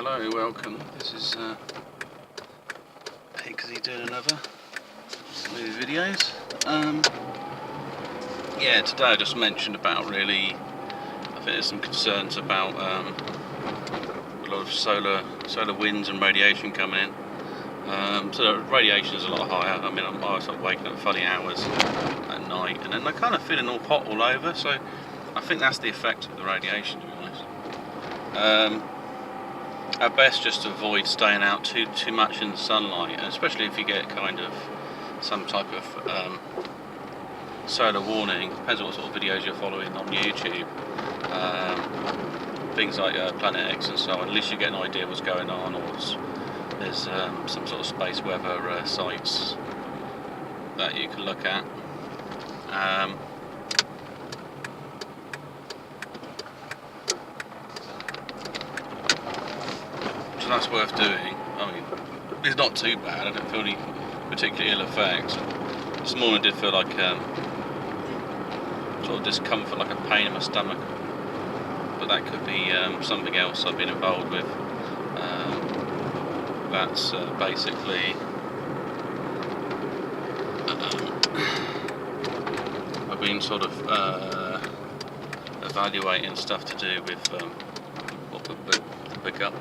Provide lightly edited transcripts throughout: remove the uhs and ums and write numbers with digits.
Hello, welcome. This is Pigsy doing another movie videos. Yeah, today I just mentioned about I think there's some concerns about a lot of solar winds and radiation coming in. So the radiation is a lot higher. I mean, I was sort of waking up funny hours at night, and then I'm kind of feeling all hot all over. So I think that's the effect of the radiation, to be honest. At best, just to avoid staying out too much in the sunlight, and especially if you get kind of some type of solar warning. Depends on what sort of videos you're following on YouTube. Things like Planet X and so on. At least you get an idea what's going on, or there's some sort of space weather sites that you can look at. So that's worth doing. I mean, it's not too bad. I don't feel any particularly ill effects. This morning I did feel like sort of discomfort, like a pain in my stomach, but that could be something else I've been involved with. That's basically I've been sort of evaluating stuff to do with what the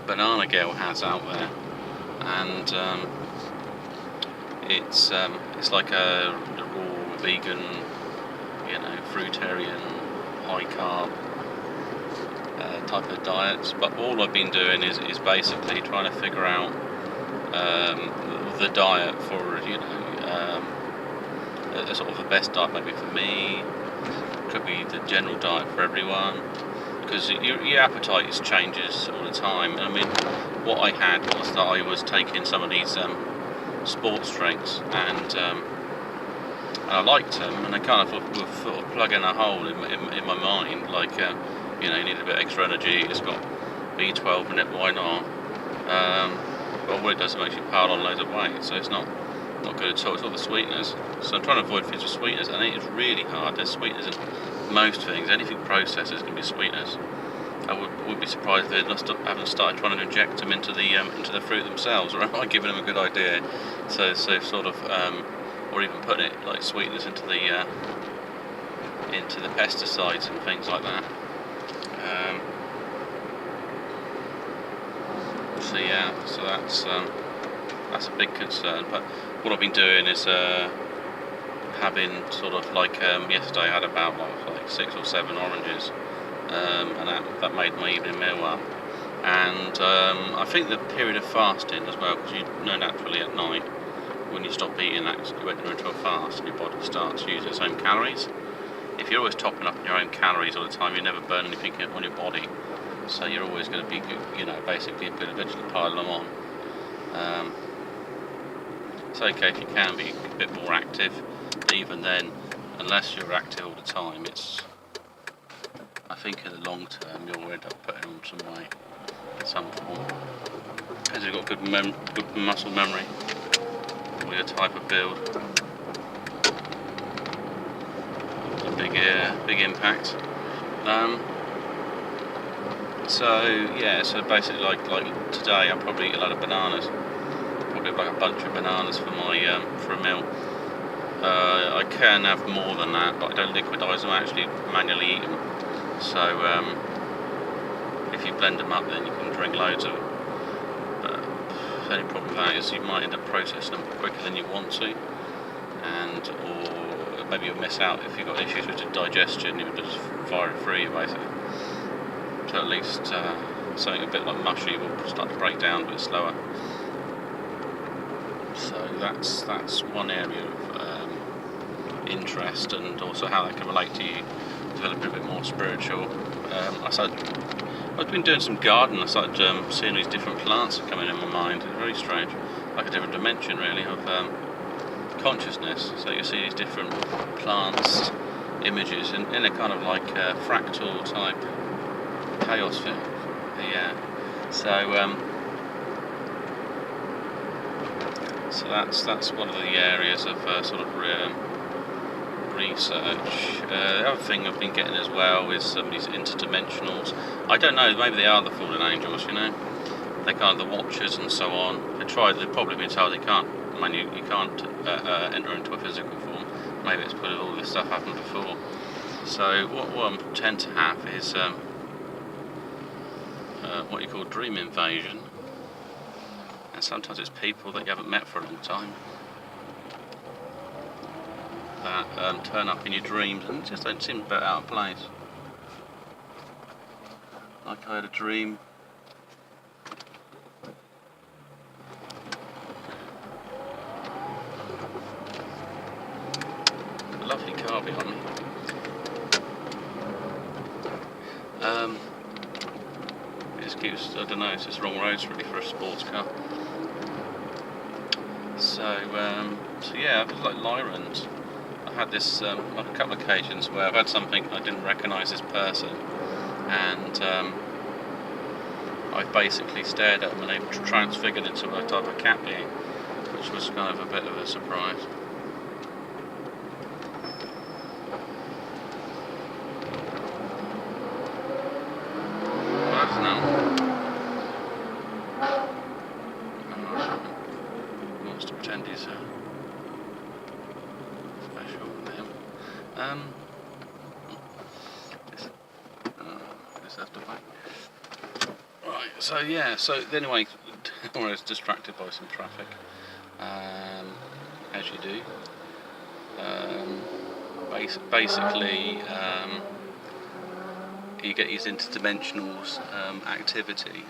banana girl has out there, and it's like a raw vegan, fruitarian, high carb type of diets. But all I've been doing is basically trying to figure out the diet for a sort of the best diet maybe for me. Could be the general diet for everyone, because your appetite changes all the time. I mean, what I had was that I was taking some of these sports drinks, and I liked them, and I kind of were sort of plugging a hole in my mind, like you need a bit extra energy, it's got B12 in it, why not? Well, what it does, it makes you pile on loads of weight, so it's not good at all. It's all the sweeteners. So I'm trying to avoid things with sweeteners, and it's really hard. There's sweeteners in most things. Anything processed is going to be sweeteners. I would be surprised if they haven't started trying to inject them into the fruit themselves, or am I giving them a good idea? So sort of, or even putting it like sweeteners into the pesticides and things like that. So yeah, so that's a big concern. But what I've been doing is having sort of like yesterday I had about like 6 or 7 oranges, and that made my evening meal up. And I think the period of fasting as well, because naturally at night when you stop eating, that you enter into a fast and your body starts using its own calories. If you're always topping up your own calories all the time, you never burn anything on your body, so you're always going to be basically going to eventually pile them on. It's okay if you can be a bit more active, but even then, unless you're active all the time, I think in the long term you'll end up putting on some weight at some point, because you've got good muscle memory, or your type of build. It's a big impact. So basically, like today, I'll probably eat a lot of bananas. Probably like a bunch of bananas for my for a meal. I can have more than that, but I don't liquidise them. I actually manually eat them. So if you blend them up, then you can drink loads of them. But the only problem with that is you might end up processing them quicker than you want to, or maybe you'll miss out if you've got issues with your digestion. You'll just fire it through you basically. So at least something a bit like mushy will start to break down a bit slower. So that's one area of interest, and also how that can relate to you developing a bit more spiritual. I've been doing some gardening. I started seeing these different plants coming in my mind. It's very strange, like a different dimension really of consciousness. So you see these different plants images in a kind of like fractal type chaos film. Yeah. So that's one of the areas of sort of research. The other thing I've been getting as well is some of these interdimensionals. I don't know, maybe they are the fallen angels, they kind of the watchers and so on. They've probably been told they can't. I mean, you can't enter into a physical form. Maybe it's because all this stuff happened before. So what I tend to have is what you call dream invasion, and sometimes it's people that you haven't met for a long time that turn up in your dreams and just don't seem a bit out of place. Like I had a dream. A lovely car behind me. I don't know, it's just wrong roads really for a sports car. So yeah, it was like Lyrans. I had this like a couple of occasions where I've had something I didn't recognise this person, and I've basically stared at them and they've transfigured into a type of cat being, which was kind of a bit of a surprise. Well, that's wants to pretend he's special with him. This has to wait. Right, so yeah, so anyway, I was distracted by some traffic, as you do. Basically, you get these interdimensional activity.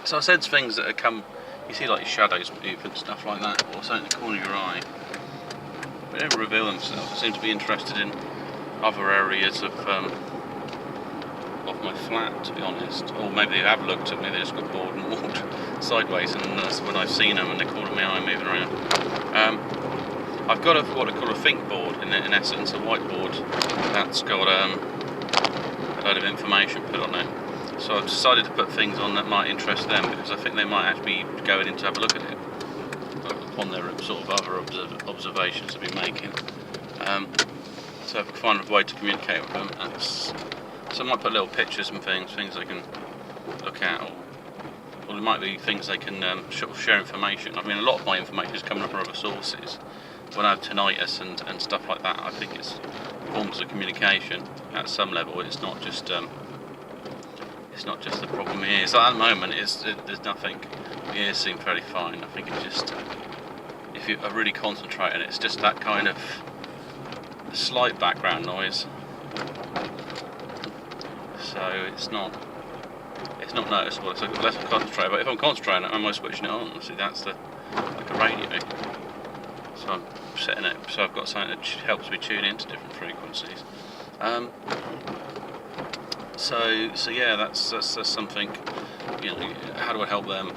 So I said things that have come. You see like your shadows move and stuff like that, or something in the corner of your eye. They don't reveal themselves. They seem to be interested in other areas of my flat, to be honest. Or maybe they have looked at me, they just got bored and walked sideways, and that's when I've seen them and the corner of my eye moving around. I've got what I call a think board, in essence, a whiteboard that's got a load of information put on it. So I've decided to put things on that might interest them, because I think they might actually be going in to have a look at it upon their sort of other observations they've been making. So if I can find a way to communicate with them, so I might put little pictures and things they can look at, or there might be things they can sort of share information. I mean, a lot of my information is coming from other sources. When I have tinnitus and stuff like that, I think it's forms of communication at some level. It's not just the problem here. So at the moment, there's nothing. The ears seem fairly fine. I think it's just, if you are really concentrating, it's just that kind of slight background noise. So it's not noticeable. It's like less concentrated. But if I'm concentrating, I'm almost switching it on. See, that's like a radio. So I'm setting it. So I've got something that helps me tune into different frequencies. So yeah, that's something. You know, how do I help them?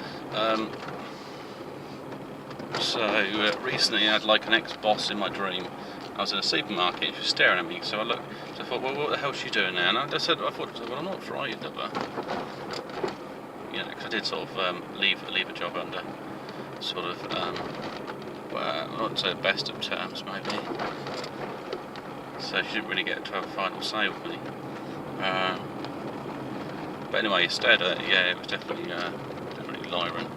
Recently I had like an ex-boss in my dream. I was in a supermarket and she was staring at me, so I looked, so I thought, well, what the hell is she doing there? And I thought, well, I'm not frightened of her. You know, because I did sort of leave a job under sort of, well, I wouldn't say the best of terms, maybe. So she didn't really get to have a final say with me. But anyway, instead, yeah, it was definitely Lyran.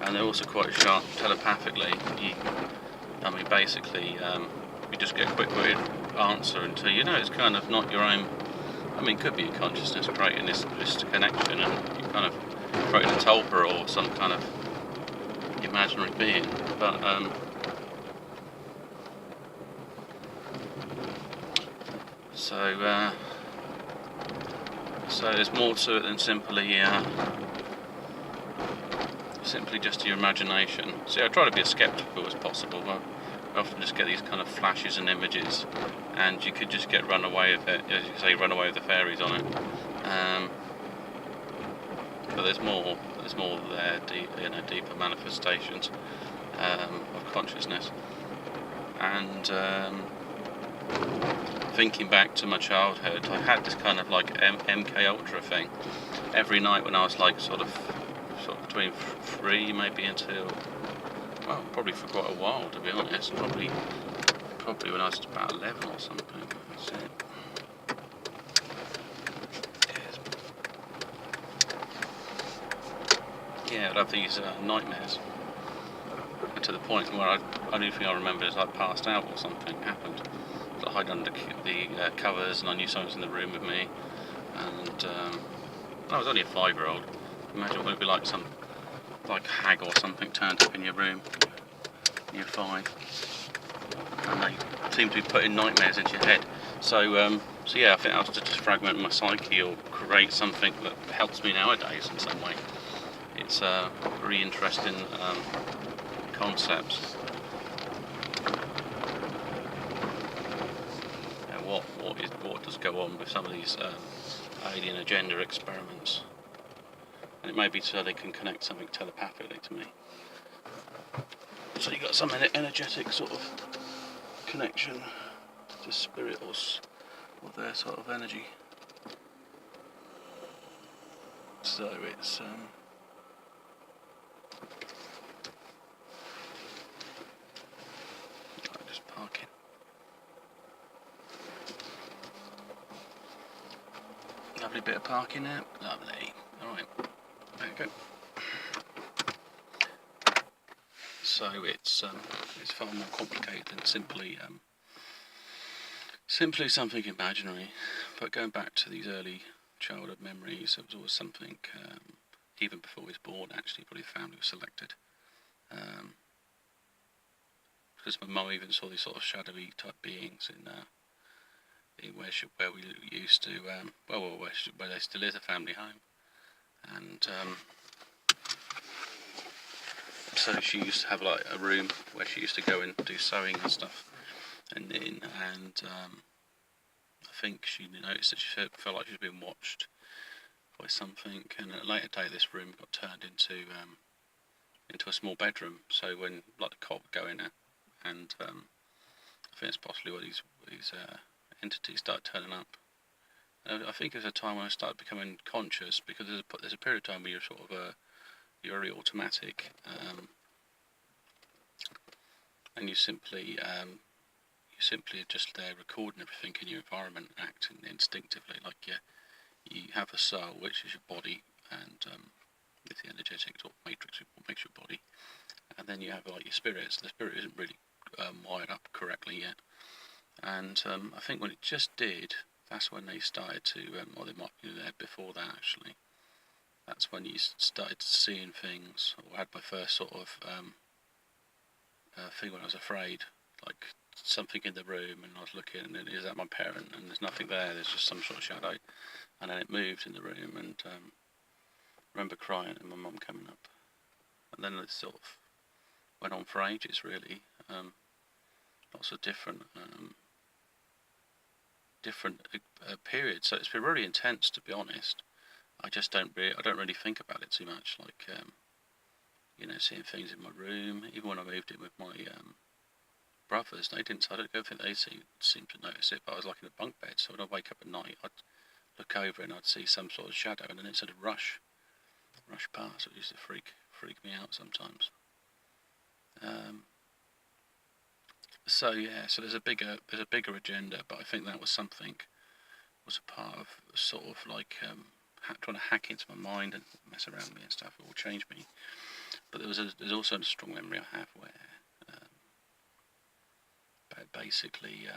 And they're also quite sharp telepathically. I mean, basically, you just get a quick answer until you know it's kind of not your own. I mean, it could be your consciousness creating this connection, and you kind of creating a tulpa or some kind of imaginary being. But so there's more to it than simply just your imagination. See, I try to be as skeptical as possible, but I often just get these kind of flashes and images, and you could just get run away with it, as you say, run away with the fairies on it. But there's more there, deeper manifestations of consciousness. And thinking back to my childhood, I had this kind of like MK Ultra thing every night when I was like sort of between 3 maybe until, well, probably for quite a while, to be honest. Probably when I was about 11 or something. That's it. yeah, I'd have these nightmares, and to the point where only thing I remember is I passed out or something happened. So I hid under the covers, and I knew someone was in the room with me, and I was only a 5-year-old. Imagine what it'd be like, some like hag or something turned up in your room. You're 5, and they seem to be putting nightmares into your head. So yeah, I think I have to just fragment my psyche or create something that helps me nowadays in some way. It's a very interesting concept. What does go on with some of these alien agenda experiments? And it may be so they can connect something telepathically to me. So you got some energetic sort of connection to spirit or their sort of energy. So it's I'm just parking. Lovely bit of parking there. Lovely. Alright. There you go. So it's far more complicated than simply something imaginary. But going back to these early childhood memories, it was always something, even before he was born, actually, probably the family was selected. Because my mum even saw these sort of shadowy type beings in where we used to, where they still is a family home. And so she used to have like a room where she used to go and do sewing and stuff, and I think she noticed that she felt like she was being watched by something, and at a later date this room got turned into a small bedroom. So when like the cop would go in there, and I think it's possibly where these entities started turning up. I think it was a time when I started becoming conscious, because there's a period of time where you're sort of you're very automatic, and you simply are just there recording everything in your environment, acting instinctively like you have a soul, which is your body, and it's the energetic sort of matrix what makes your body, and then you have like your spirit. So the spirit isn't really wired up correctly yet, and I think when it just did, that's when they started to, or they might be there before that actually. That's when you started seeing things, or had my first sort of thing when I was afraid, like something in the room, and I was looking, and is that my parent? And there's nothing there. There's just some sort of shadow, and then it moved in the room, and I remember crying, and my mum coming up, and then it sort of went on for ages, really. Lots of different periods. So it's been really intense, to be honest. I don't really think about it too much, like seeing things in my room. Even when I moved in with my brothers, I don't think they seemed to notice it, but I was like in a bunk bed, so when I wake up at night, I'd look over and I'd see some sort of shadow, and then it sort of rush past. It used to freak me out sometimes. So yeah, so there's a bigger agenda, but I think that was a part of sort of like trying to hack into my mind and mess around with me and stuff. It will change me. But there's also a strong memory I have where basically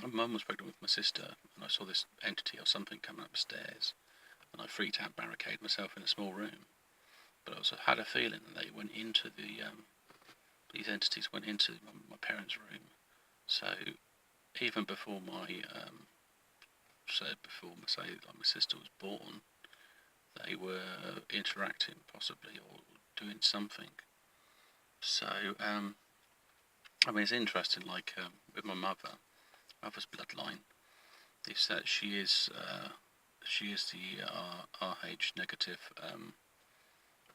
my mum was pregnant with my sister, and I saw this entity or something coming up the stairs, and I freaked out, barricaded myself in a small room. But I also had a feeling that they went into these entities went into my parents' room. So even before my my sister was born, they were interacting possibly or doing something. So I mean, it's interesting. Like with my mother's bloodline, they said she is the RH negative.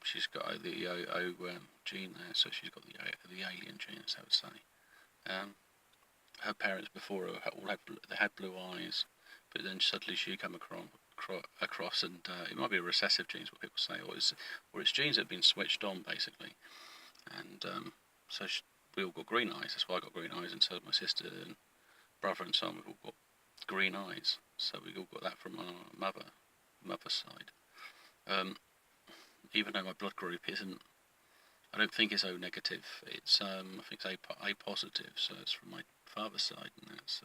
She's got the O gene there, so she's got the alien gene, as I would say. Her parents before her they had blue eyes, but then suddenly she came across, and it might be a recessive gene, what people say, or it's genes that have been switched on basically, and so we all got green eyes. That's why I got green eyes, and so my sister and brother and so on. We've all got green eyes, so we all got that from our mother's side. even though my blood group isn't, I don't think it's O negative. It's I think it's A positive. So it's from my father's side, and that's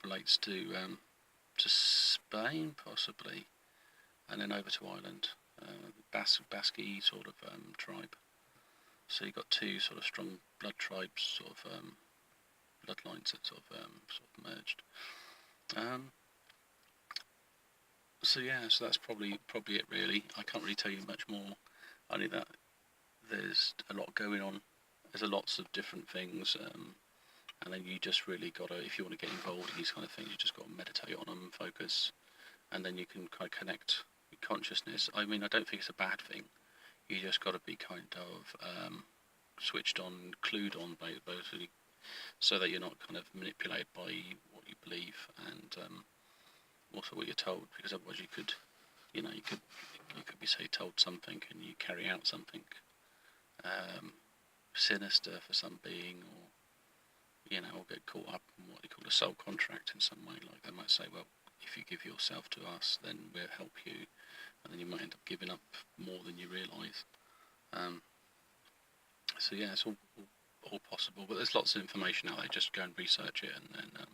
relates to Spain possibly, and then over to Ireland, Basque sort of tribe. So you've got two sort of strong blood tribes, sort of bloodlines that sort of merged. So yeah, so that's probably it really. I can't really tell you much more. Only that there's a lot going on. There's lots of different things, and then you just really got to, if you want to get involved in these kind of things, you just got to meditate on them, focus, and then you can kind of connect with consciousness. I mean, I don't think it's a bad thing. You just got to be kind of switched on, clued on, basically, so that you're not kind of manipulated by what you believe and also what you're told, because otherwise you could be, say, told something and you carry out something sinister for some being, or get caught up in what they call a soul contract in some way. Like they might say, well, if you give yourself to us, then we'll help you, and then you might end up giving up more than you realise. So yeah, it's all possible, but there's lots of information out there. Just go and research it, and then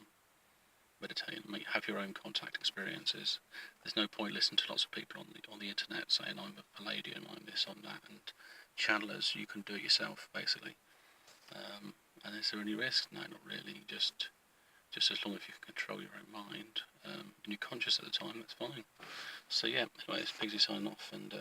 meditate and have your own contact experiences. There's no point listening to lots of people on the internet saying I'm a lady and I'm this, I'm that, and channelers. You can do it yourself, basically. And is there any risk? No, not really. Just as long as you can control your own mind and you're conscious at the time, that's fine. So yeah, anyway, it's Pigsy signing off, and